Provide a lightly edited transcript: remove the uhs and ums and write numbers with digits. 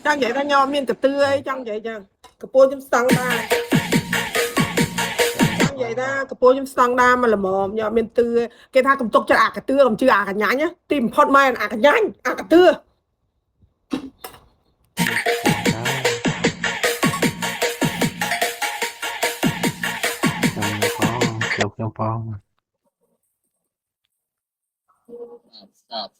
Chẳng vậy ta nho miên cà tư ấy chẳng vậy chẳng cà pô trong săng đa chẳng vậy ta cà pô trong săng đa mà là mờ nho miên tư cái tha cầm tục cho cà tư cầm chưa cả nhá nhá tìm phật mai cả nhanh cà tư trong phong stop.